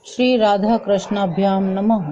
श्री राधा कृष्णाभ्याम नमः।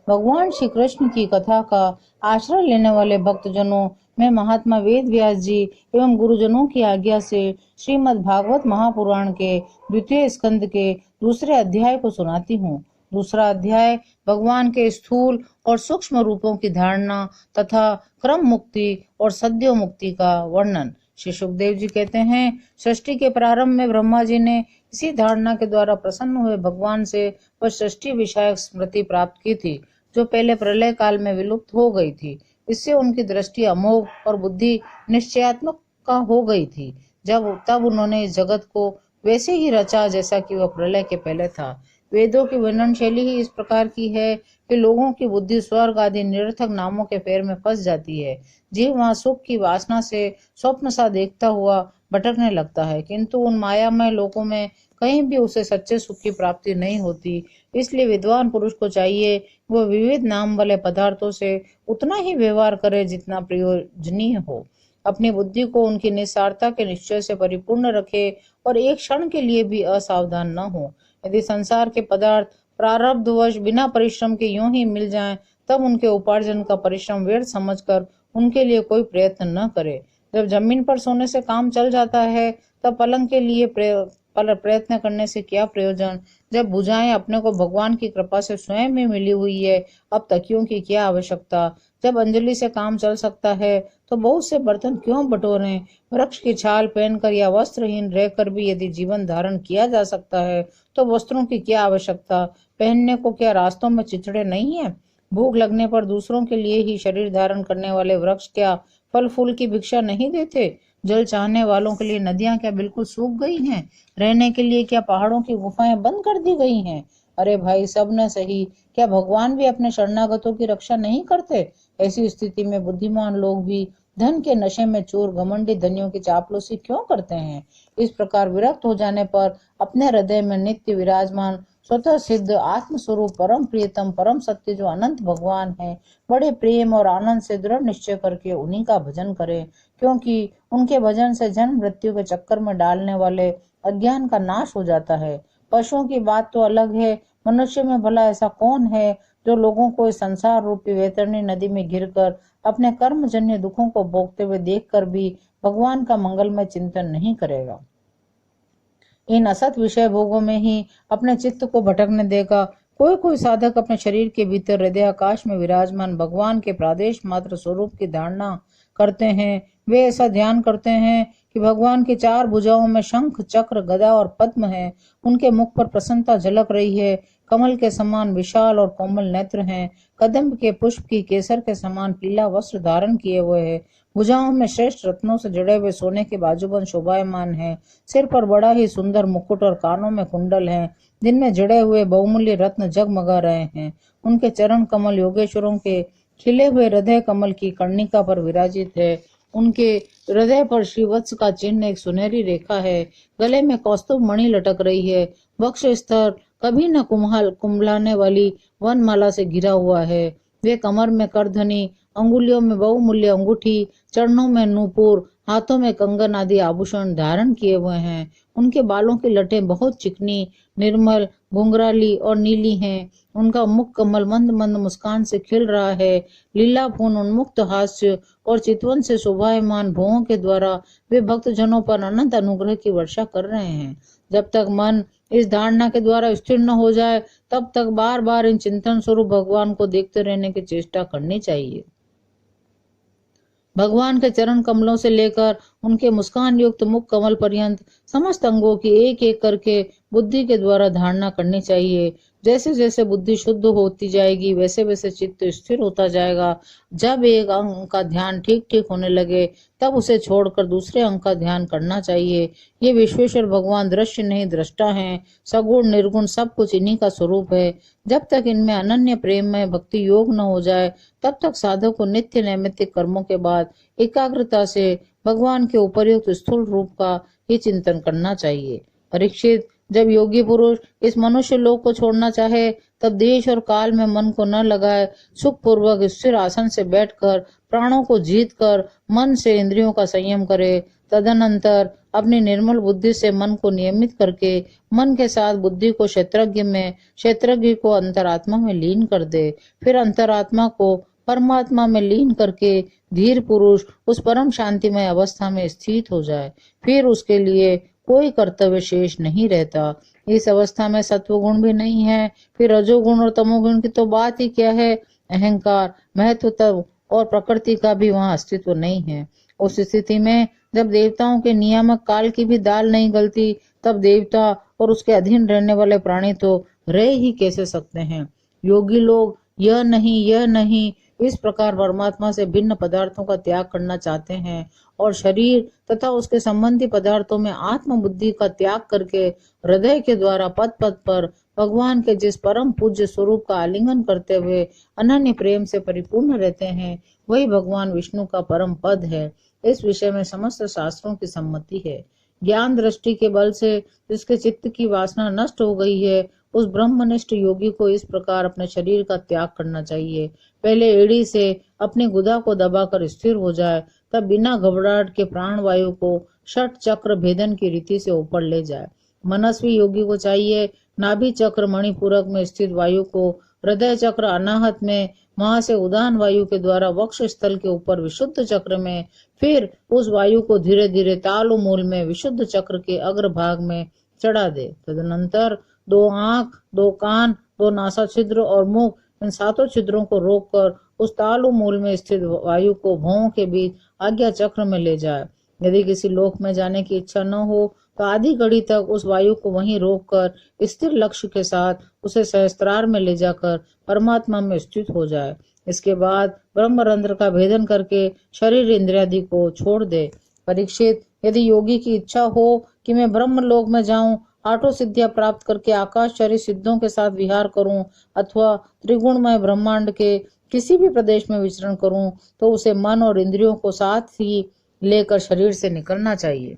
भगवान श्री कृष्ण की कथा का आश्रय लेने वाले भक्तजनों में महात्मा वेद व्यास जी एवं गुरुजनों की आज्ञा से श्रीमद् भागवत महापुराण के द्वितीय स्कंद के दूसरे अध्याय को सुनाती हूँ। दूसरा अध्याय भगवान के स्थूल और सूक्ष्म रूपों की धारणा तथा क्रम मुक्ति और सद्यो मुक्ति का वर्णन। श्री सुखदेव जी कहते हैं, सृष्टि के प्रारंभ में ब्रह्मा जी ने इसी धारणा के द्वारा प्रसन्न हुए भगवान से वह सृष्टि विषयक स्मृति प्राप्त की थी जो पहले प्रलय काल में विलुप्त हो गई थी। इससे उनकी दृष्टि अमोघ और बुद्धि निश्चयात्मक का हो गई थी। तब उन्होंने इस जगत को वैसे ही रचा जैसा कि वह प्रलय के पहले था। वेदों की वर्णन शैली ही इस प्रकार की है कि लोगों की बुद्धि स्वर्ग आदि निरर्थक नामों के फेर में फंस जाती है। जीव वहां सुख की वासना से स्वप्न सा देखता हुआ भटकने लगता है, किंतु उन मायामय लोकों में कहीं भी उसे सच्चे सुख की प्राप्ति नहीं होती। इसलिए विद्वान पुरुष को चाहिए वह विविध नाम वाले पदार्थों से उतना ही व्यवहार करे जितना प्रयोजनीय हो। अपनी बुद्धि को उनकी निस्सारता के निश्चय से परिपूर्ण रखे और एक क्षण के लिए भी असावधान न हो। यदि संसार के पदार्थ प्रारब्धवश बिना परिश्रम के यूं ही मिल जाएं, तब उनके उपार्जन का परिश्रम व्यर्थ समझकर उनके लिए कोई प्रयत्न न करे। जब जमीन पर सोने से काम चल जाता है, तब पलंग के लिए प्रयत्न करने से क्या प्रयोजन। जब भुजाएं अपने को भगवान की कृपा से स्वयं ही मिली हुई है, अब तकियों की क्या आवश्यकता। जब अंजलि से काम चल सकता है तो बहुत से बर्तन क्यों बटोरें। वृक्ष की छाल पहनकर या वस्त्रहीन रहकर भी यदि जीवन धारण किया जा सकता है तो वस्त्रों की क्या आवश्यकता। पहनने को क्या रास्तों में चिचड़े नहीं है। भूख लगने पर दूसरों के लिए ही शरीर धारण करने वाले वृक्ष क्या फल फूल की भिक्षा नहीं देते। जल चाहने वालों के लिए नदियां क्या बिल्कुल सूख गई हैं। रहने के लिए क्या पहाड़ों की गुफाएं बंद कर दी गई हैं। अरे भाई, सब न सही, क्या भगवान भी अपने शरणागतों की रक्षा नहीं करते। ऐसी स्थिति में बुद्धिमान लोग भी धन के नशे में चोर घमंडी धनियों की चापलूसी क्यों करते हैं। इस प्रकार विरक्त हो जाने पर अपने हृदय में नित्य विराजमान स्वतः सिद्ध आत्मस्वरूप परम प्रियतम परम सत्य जो अनंत भगवान है, बड़े प्रेम और आनंद से दृढ़ निश्चय करके उन्हीं का भजन करें, क्योंकि उनके भजन से जन्म मृत्यु के चक्कर में डालने वाले अज्ञान का नाश हो जाता है। पशुओं की बात तो अलग है, मनुष्य में भला ऐसा कौन है जो लोगों को इस संसार रूपी वैतरणी नदी में गिरकर अपने कर्मजन्य दुखों को भोगते हुए देखकर भी भगवान का मंगलमय चिंतन नहीं करेगा। इन असत विषय भोगों में ही अपने चित्त को भटकने देगा। कोई कोई साधक अपने शरीर के भीतर हृदय आकाश में विराजमान भगवान के प्रादेश मात्र स्वरूप की धारणा करते हैं। वे ऐसा ध्यान करते हैं कि भगवान की चार भुजाओं में शंख चक्र गदा और पद्म है। उनके मुख पर प्रसन्नता झलक रही है। कमल के समान विशाल और कोमल नेत्र हैं। कदम्ब के पुष्प की केसर के समान पीला वस्त्र धारण किए हुए है। भुजाओं में श्रेष्ठ रत्नों से जड़े हुए सोने के बाजूबंद शोभायमान है। सिर पर बड़ा ही सुंदर मुकुट और कानों में कुंडल हैं, जिनमें जड़े हुए बहुमूल्य रत्न जगमगा रहे हैं। उनके चरण कमल योगेश्वरों के खिले हुए हृदय कमल की कर्णिका पर विराजित है। उनके हृदय पर श्रीवत्स का चिन्ह एक सुनहरी रेखा है। गले में कौस्तुभ मणि लटक रही है। वक्ष स्तर कभी न कुंभलाने वाली वनमाला से घिरा हुआ है। वे कमर में करधनी, अंगुलियों में बहुमूल्य अंगूठी, चरणों में नूपुर, हाथों में कंगन आदि आभूषण धारण किए हुए हैं। उनके बालों की लटें बहुत चिकनी, निर्मल, घुंघराली और नीली हैं। उनका मुख कमल मंद मंद मुस्कान से खिल रहा है। लीलापूर्ण उन्मुक्त हास्य और चितवन से शोभायमान भौहों के द्वारा वे भक्तजनों पर अनंत अनुग्रह की वर्षा कर रहे हैं। जब तक मन इस धारणा के द्वारा स्थिर न हो जाए, तब तक बार बार इन चिंतन स्वरूप भगवान को देखते रहने की चेष्टा करनी चाहिए। भगवान के चरण कमलों से लेकर उनके मुस्कान युक्त मुख कमल पर्यंत समस्त अंगों की एक एक करके बुद्धि के द्वारा धारणा करनी चाहिए। जैसे जैसे बुद्धि शुद्ध होती जाएगी, वैसे वैसे चित्त स्थिर होता जाएगा। जब एक अंग का ध्यान ठीक ठीक होने लगे, तब उसे छोड़कर दूसरे अंग का ध्यान करना चाहिए। ये विश्वेश्वर भगवान दृश्य नहीं दृष्टा हैं। सगुण निर्गुण सब कुछ इन्हीं का स्वरूप है। जब तक इनमें अनन्य प्रेम में भक्ति योग न हो जाए, तब तक साधक को नित्य नैमित्तिक कर्मों के बाद एकाग्रता से भगवान के उपर्युक्त स्थूल रूप का ही चिंतन करना चाहिए। परीक्षित, जब योगी पुरुष इस मनुष्य लोक को छोड़ना चाहे, तब देश और काल में मन को न लगाए, सुख पूर्वक स्थिर आसन से बैठकर प्राणों को जीत कर मन से इंद्रियों का संयम करे। तदनंतर अपनी निर्मल बुद्धि से मन को नियमित करके मन के साथ बुद्धि को क्षेत्रज्ञ में, क्षेत्रज्ञ को अंतरात्मा में लीन कर दे। फिर अंतरात्मा को परमात्मा में लीन करके धीर पुरुष उस परम शांतिमय अवस्था में स्थित हो जाए। फिर उसके लिए कोई कर्तव्य शेष नहीं रहता। इस अवस्था में सत्वगुण भी नहीं है। फिर रजोगुण और तमोगुण की तो बात ही क्या है। अहंकार, महत्व और प्रकृति का भी वहाँ अस्तित्व नहीं है। उस स्थिति में जब देवताओं के नियामक काल की भी दाल नहीं गलती, तब देवता और उसके अधीन रहने वाले प्राणी तो रह ही कैसे सकते हैं। योगी लोग यह नहीं इस प्रकार परमात्मा से भिन्न पदार्थों का त्याग करना चाहते हैं और शरीर तथा उसके संबंधी पदार्थों में आत्म बुद्धि का त्याग करके हृदय के द्वारा पद पद पर भगवान के जिस परम पूज्य स्वरूप का आलिंगन करते हुए अनन्य प्रेम से परिपूर्ण रहते हैं, वही भगवान विष्णु का परम पद है। इस विषय में समस्त शास्त्रों की सम्मति है। ज्ञान दृष्टि के बल से जिसके चित्त की वासना नष्ट हो गई है, उस ब्रह्मनिष्ठ योगी को इस प्रकार अपने शरीर का त्याग करना चाहिए। पहले एड़ी से अपनी गुदा को दबाकर स्थिर हो जाए, तब बिना घबराहट के प्राण वायु को षट चक्र भेदन की रीति से ऊपर ले जाए। मनस्वी योगी को चाहिए नाभि चक्र मणिपूरक में स्थित वायु को हृदय चक्र अनाहत में, वहां से उदान वायु के द्वारा वक्ष स्थल के ऊपर विशुद्ध चक्र में, फिर उस वायु को धीरे धीरे तालु मूल में विशुद्ध चक्र के अग्रभाग में चढ़ा दे। तदनंतर 2 आंख, 2 कान, 2 नासा छिद्र और मुख, इन 7 छिद्रों को रोककर उस तालु मूल में स्थित वायु को भौं के बीच आज्ञा चक्र में ले जाए। यदि किसी लोक में जाने की इच्छा न हो तो आधी घड़ी तक उस वायु को वहीं रोककर स्थिर लक्ष्य के साथ उसे सहस्त्रार में ले जाकर परमात्मा में स्थित हो जाए। इसके बाद ब्रह्मरंध्र का भेदन करके शरीर इंद्रियादि को छोड़ दे। परीक्षित, यदि योगी की इच्छा हो कि मैं ब्रह्म लोक में जाऊं, आठों सिद्धियां प्राप्त करके आकाश शरीर सिद्धों के साथ विहार करूं अथवा त्रिगुणमय ब्रह्मांड के किसी भी प्रदेश में विचरण करूं, तो उसे मन और इंद्रियों को साथ ही लेकर शरीर से निकलना चाहिए।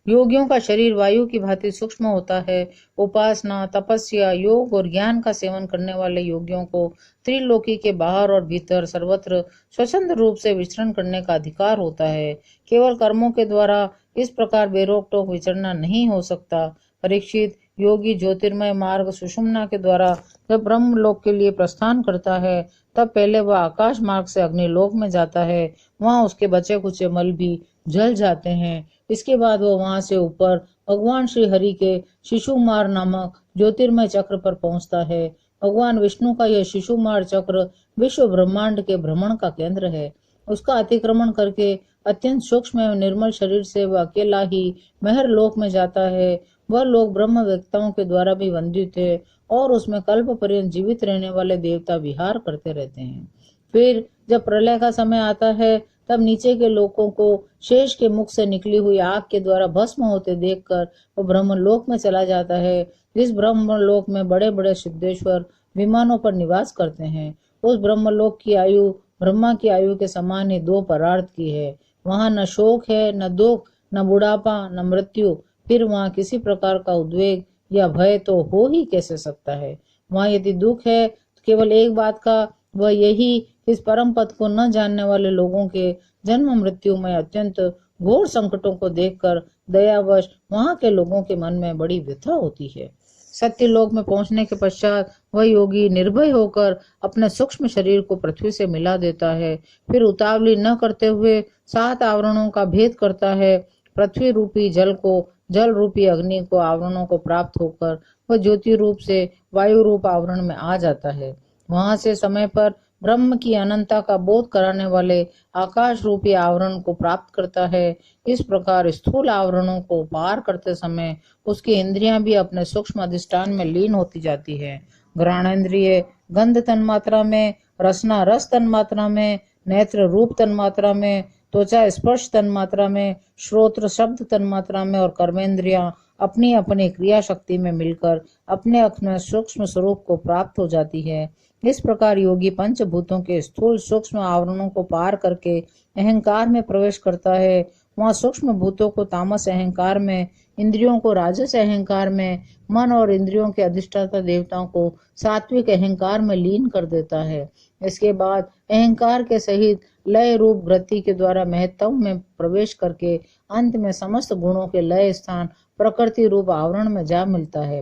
योगियों का शरीर वायु की भांति सूक्ष्म होता है। उपासना, तपस्या, योग और ज्ञान का सेवन करने वाले योगियों को त्रिलोकी के बाहर और भीतर सर्वत्र स्वतंत्र रूप से विचरण करने का अधिकार होता है। केवल कर्मों के द्वारा इस प्रकार बेरोक टोक विचरना नहीं हो सकता। परीक्षित, योगी ज्योतिर्मय मार्ग सुषुम्ना के द्वारा जब ब्रह्म लोक के लिए प्रस्थान करता है, तब पहले वह आकाश मार्ग से अग्निलोक में जाता है। वहां उसके बचे कुचे मल भी जल जाते हैं। इसके बाद वह वहां से ऊपर भगवान श्री हरि के शिशुमार नामक ज्योतिर्मय चक्र पर पहुंचता है। भगवान विष्णु का यह शिशुमार चक्र विश्व ब्रह्मांड के भ्रमण का केंद्र है। उसका अतिक्रमण करके अत्यंत सूक्ष्म एवं निर्मल शरीर से वह अकेला ही महर लोक में जाता है। वह लोक ब्रह्म वेत्ताओं के द्वारा भी वंदित है और उसमें कल्प पर्यंत जीवित रहने वाले देवता विहार करते रहते हैं। फिर जब प्रलय का समय आता है, तब नीचे के लोकों को शेष के मुख से निकली हुई आग के द्वारा भस्म होते देखकर वह ब्रह्मलोक में चला जाता है। जिस ब्रह्मलोक में बड़े बड़े सिद्धेश्वर विमानों पर निवास करते हैं, उस ब्रह्मलोक की आयु ब्रह्मा की आयु के समान ही 2 परार्थ की है। वहां न शोक है, न दुख, न बुढ़ापा, न मृत्यु। फिर वहां किसी प्रकार का उद्वेग या भय तो हो ही कैसे सकता है। वहां यदि दुख है तो केवल एक बात का, वह यही इस परम पद को न जानने वाले लोगों के जन्म मृत्यु में अत्यंत घोर संकटों को देखकर दयावश वहां के लोगों के मन में बड़ी व्यथा होती है। सत्य लोक में पहुंचने के पश्चात वह योगी निर्भय होकर अपने सूक्ष्म शरीर को पृथ्वी से मिला देता है। फिर उतावली न करते हुए 7 आवरणों का भेद करता है। पृथ्वी रूपी जल को, जल रूपी अग्नि को आवरणों को प्राप्त होकर वह ज्योति रूप से वायु रूप आवरण में आ जाता है। वहां से समय पर ब्रह्म की अनंतता का बोध कराने वाले आकाश रूपी आवरण को प्राप्त करता है। इस प्रकार स्थूल आवरणों को पार करते समय उसकी इंद्रियां भी अपने सूक्ष्म अधिष्ठान में लीन होती जाती है। घ्राणेन्द्रिय गंध तन्मात्रा में, रसना रस तन्मात्रा में, नेत्र रूप तन्मात्रा में, त्वचा स्पर्श तन्मात्रा में, श्रोत्र शब्द तन्मात्रा में और कर्मेंद्रियां अपनी अपनी क्रिया शक्ति में मिलकर अपने अपने सूक्ष्म स्वरूप को प्राप्त हो जाती है। इस प्रकार योगी पंचभूतों के स्थूल सूक्ष्म आवरणों को पार करके अहंकार में प्रवेश करता है। वहां सूक्ष्म भूतों को तामस अहंकार में, इंद्रियों को राजस अहंकार में, मन और इंद्रियों के अधिष्ठाता देवताओं को सात्विक अहंकार में लीन कर देता है। इसके बाद अहंकार के सहित लय रूप वृत्ति के द्वारा महत्तम में प्रवेश करके अंत में समस्त गुणों के लय स्थान प्रकृति रूप आवरण में जा मिलता है।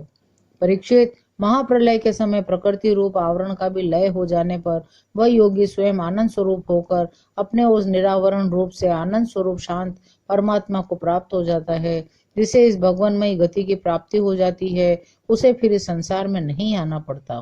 परीक्षित, महाप्रलय के समय प्रकृति रूप आवरण का भी लय हो जाने पर वह योगी स्वयं आनंद स्वरूप होकर अपने उस निरावरण रूप से आनंद स्वरूप शांत परमात्मा को प्राप्त हो जाता है। जिसे इस भगवानमयी गति की प्राप्ति हो जाती है, उसे फिर इस संसार में नहीं आना पड़ता।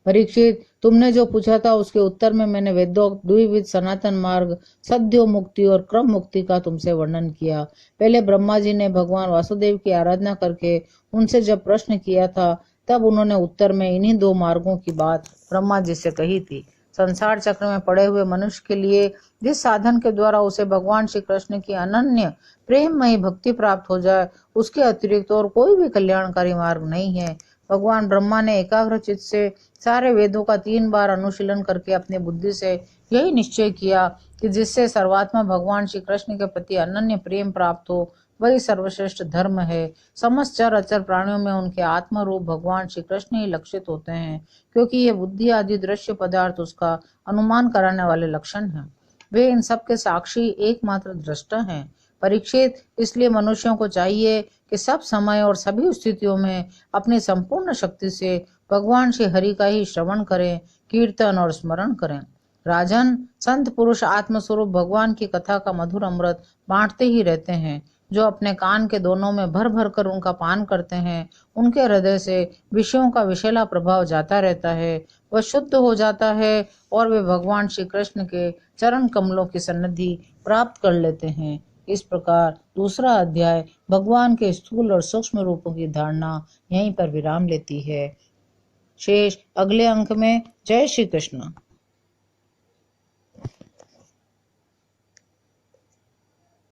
परीक्षित, तुमने जो पूछा था उसके उत्तर में मैंने वेदोक्त द्विविध सनातन मार्ग, सद्यो मुक्ति और क्रम मुक्ति का तुमसे वर्णन किया। पहले ब्रह्मा जी ने भगवान वासुदेव की आराधना करके उनसे जब प्रश्न किया था, तब उन्होंने उत्तर में इन्हीं दो मार्गों की बात ब्रह्मा जी से कही थी। संसार चक्र में पड़े हुए मनुष्य के लिए जिस साधन के द्वारा उसे भगवान श्री कृष्ण की अनन्य प्रेममयी भक्ति प्राप्त हो जाए, उसके अतिरिक्त और कोई भी कल्याणकारी मार्ग नहीं है। भगवान ब्रह्मा ने एकाग्र चित्त से सारे वेदों का 3 बार अनुशीलन करके अपनी बुद्धि से यही निश्चय किया कि जिससे सर्वात्मा भगवान श्री कृष्ण के प्रति अनन्य प्रेम प्राप्त हो, वही सर्वश्रेष्ठ धर्म है। समस्त चर अचर प्राणियों में उनके आत्म रूप भगवान श्री कृष्ण ही लक्षित होते हैं, क्योंकि ये बुद्धि आदि दृश्य पदार्थ उसका अनुमान कराने वाले लक्षण हैं। वे इन सब के साक्षी एकमात्र दृष्टा हैं। परीक्षित, इसलिए मनुष्यों को चाहिए कि सब समय और सभी स्थितियों में अपनी संपूर्ण शक्ति से भगवान श्री हरि का ही श्रवण करें, कीर्तन और स्मरण करें। राजन, संत पुरुष आत्मस्वरूप भगवान की कथा का मधुर अमृत बांटते ही रहते हैं। जो अपने कान के दोनों में भर भर कर उनका पान करते हैं, उनके हृदय से विषयों का विषैला प्रभाव जाता रहता है, वह शुद्ध हो जाता है और वे भगवान श्री कृष्ण के चरण कमलों की सन्निधि प्राप्त कर लेते हैं। इस प्रकार दूसरा अध्याय भगवान के स्थूल और सूक्ष्म रूपों की धारणा यहीं पर विराम लेती है। शेष अगले अंक में। जय श्री कृष्ण।